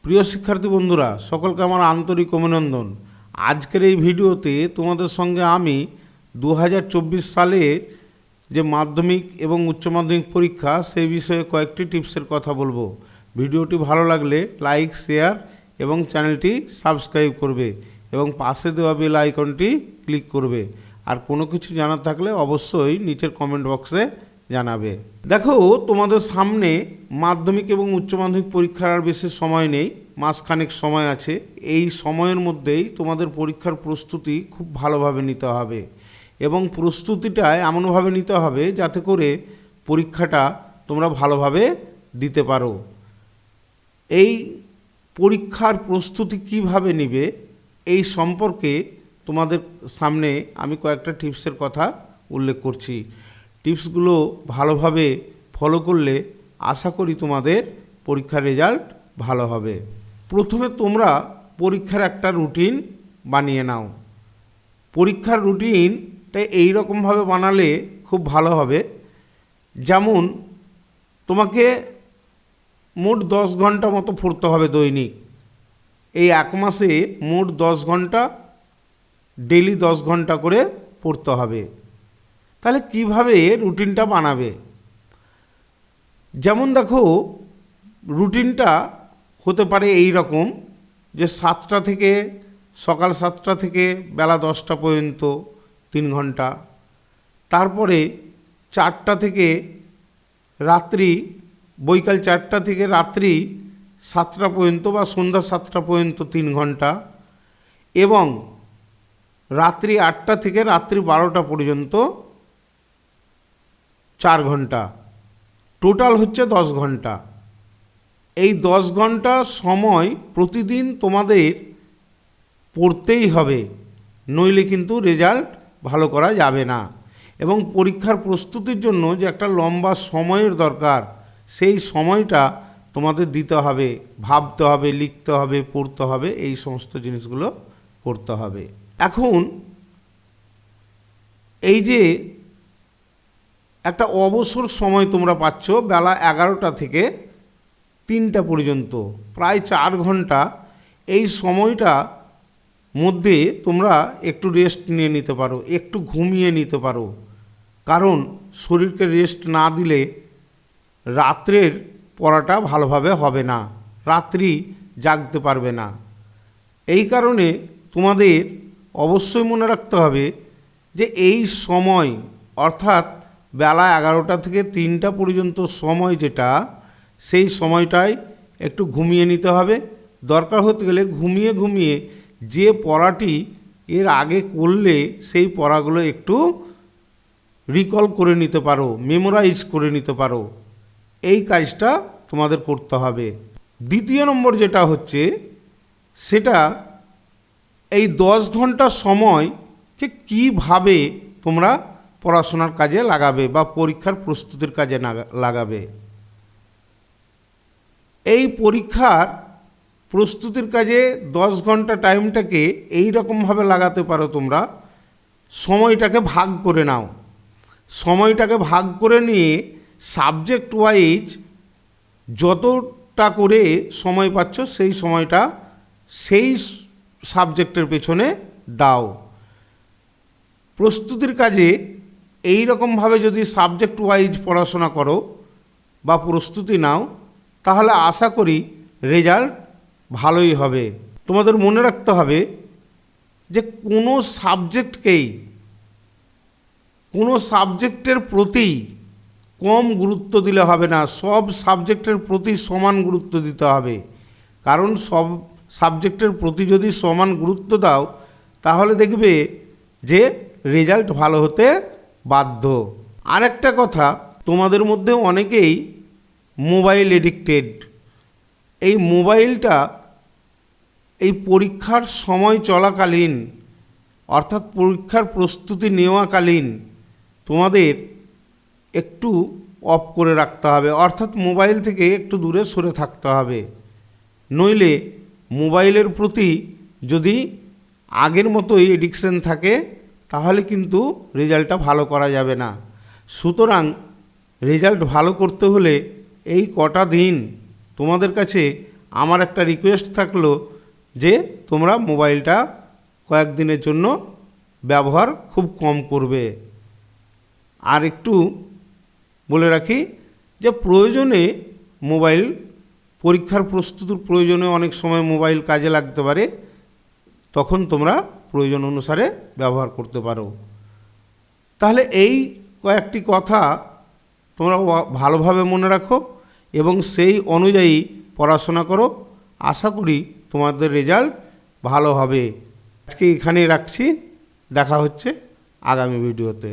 প্রিয় শিক্ষার্থী বন্ধুরা, সকলকে আমার আন্তরিক অভিনন্দন। আজকের এই ভিডিওতে তোমাদের সঙ্গে আমি 2024 সালে যে মাধ্যমিক এবং উচ্চ মাধ্যমিক পরীক্ষা সেই বিষয়ে কয়েকটি টিপসের কথা বলবো। ভিডিওটি ভালো লাগলে লাইক, শেয়ার এবং চ্যানেলটি সাবস্ক্রাইব করবে এবং পাশে দেওয়া বেল আইকনটি ক্লিক করবে। আর কোনো কিছু জানার থাকলে অবশ্যই নিচের কমেন্ট বক্সে জানাবে। দেখো, তোমাদের সামনে মাধ্যমিক এবং উচ্চ মাধ্যমিক পরীক্ষার আর বেশি সময় নেই, মাসখানেক সময় আছে। এই সময়ের মধ্যেই তোমাদের পরীক্ষার প্রস্তুতি খুব ভালোভাবে নিতে হবে এবং প্রস্তুতিটা এমনভাবে নিতে হবে যাতে করে পরীক্ষাটা তোমরা ভালোভাবে দিতে পারো। এই পরীক্ষার প্রস্তুতি কিভাবে নিবে এই সম্পর্কে তোমাদের সামনে আমি কয়েকটা টিপসের কথা উল্লেখ করছি। টিপসগুলো ভালোভাবে ফলো করলে আশা করি তোমাদের পরীক্ষার রেজাল্ট ভালো হবে। প্রথমে তোমরা পরীক্ষার একটা রুটিন বানিয়ে নাও। পরীক্ষার রুটিনটা এই রকমভাবে বানালে খুব ভালো হবে। যেমন তোমাকে মোট 10 ঘন্টা মতো পড়তে হবে দৈনিক। এই এক মাসে মোট 10 ঘন্টা, ডেইলি 10 ঘন্টা করে পড়তে হবে। তাহলে কিভাবে রুটিনটা বানাবে? যেমন দেখো, রুটিনটা হতে পারে এই রকম যে সকাল 7টা থেকে বেলা 10টা পর্যন্ত 3 ঘন্টা, তারপরে 4টা থেকে বৈকাল 4টা থেকে রাত্রি 7টা পর্যন্ত বা সন্ধ্যা 7টা পর্যন্ত 3 ঘন্টা, এবং রাত্রি 8টা থেকে রাত্রি 12টা পর্যন্ত 4 ঘন্টা। টোটাল হচ্ছে 10 ঘন্টা। এই 10 ঘন্টা সময় প্রতিদিন তোমাদের পড়তেই হবে, নইলে কিন্তু রেজাল্ট ভালো করা যাবে না। এবং পরীক্ষার প্রস্তুতির জন্য যে একটা লম্বা সময়ের দরকার, সেই সময়টা তোমাদের দিতে হবে, ভাবতে হবে, লিখতে হবে, পড়তে হবে, এই সমস্ত জিনিসগুলো করতে হবে। এখন এই যে একটা অবসর সময় তোমরা পাচ্ছ বেলা 11টা থেকে 3টা পর্যন্ত, প্রায় 4 ঘন্টা। এই সময়টা মধ্যে তোমরা একটু রেস্ট নিয়ে নিতে পারো, একটু ঘুমিয়ে নিতে পারো। কারণ শরীরকে রেস্ট না দিলে রাত্রের পড়াটা ভালোভাবে হবে না, রাত্রি জাগতে পারবে না। এই কারণে তোমাদের অবশ্যই মনে রাখতে হবে যে এই সময়, অর্থাৎ বেলা 11টা থেকে 3টা পর্যন্ত সময় যেটা, সেই সময়টায় একটু ঘুমিয়ে নিতে হবে। দরকার হতে গেলে ঘুমিয়ে ঘুমিয়ে যে পড়াটি এর আগে করলে সেই পড়াগুলো একটু রিকল করে নিতে পারো, মেমোরাইজ করে নিতে পারো। এই কাজটা তোমাদের করতে হবে। দ্বিতীয় নম্বর যেটা হচ্ছে, সেটা এই 10 ঘন্টা সময়কে কীভাবে তোমরা পড়াশোনার কাজে লাগাবে বা পরীক্ষার প্রস্তুতির কাজে লাগাবে। এই পরীক্ষার প্রস্তুতির কাজে 10 ঘন্টা টাইমটাকে এই রকমভাবে লাগাতে পারো তোমরা। সময়টাকে ভাগ করে নাও। সময়টাকে ভাগ করে নিয়ে সাবজেক্ট ওয়াইজ যতটা করে সময় পাচ্ছ সেই সময়টা সেই সাবজেক্টের পেছনে দাও। প্রস্তুতির কাজে এই রকমভাবে যদি সাবজেক্ট ওয়াইজ পড়াশোনা করো বা প্রস্তুতি নাও, তাহলে আশা করি রেজাল্ট ভালোই হবে। তোমাদের মনে রাখতে হবে যে কোনো সাবজেক্টের প্রতি কম গুরুত্ব দিলে হবে না, সব সাবজেক্টের প্রতি সমান গুরুত্ব দিতে হবে। কারণ সব সাবজেক্টের প্রতি যদি সমান গুরুত্ব দাও, তাহলে দেখবে যে রেজাল্ট ভালো হতে বাধ্য। আরেকটা কথা, তোমাদের মধ্যে অনেকেই মোবাইল এডিক্টেড। এই মোবাইলটা এই পরীক্ষার সময় চলাকালীন, অর্থাৎ পরীক্ষার প্রস্তুতি নেওয়াকালীন তোমাদের একটু অফ করে রাখতে হবে, অর্থাৎ মোবাইল থেকে একটু দূরে সরে থাকতে হবে। নইলে মোবাইলের প্রতি যদি আগের মতোই এডিকশন থাকে, তাহলে কিন্তু রেজাল্টটা ভালো করা যাবে না। সুতরাং রেজাল্ট ভালো করতে হলে এই কটা দিন তোমাদের কাছে আমার একটা রিকোয়েস্ট থাকলো যে তোমরা মোবাইলটা কয়েকদিনের জন্য ব্যবহার খুব কম করবে। আর একটু বলে রাখি যে প্রয়োজনে মোবাইল, পরীক্ষার প্রস্তুতির প্রয়োজনে অনেক সময় মোবাইল কাজে লাগতে পারে, তখন তোমরা প্রয়োজন অনুসারে ব্যবহার করতে পারো। তাহলে এই কয়েকটি কথা তোমরা ভালোভাবে মনে রাখো এবং সেই অনুযায়ী পড়াশোনা করো। আশা করি তোমাদের রেজাল্ট ভালো হবে। আজকে এখানেই রাখছি, দেখা হচ্ছে আগামী ভিডিওতে।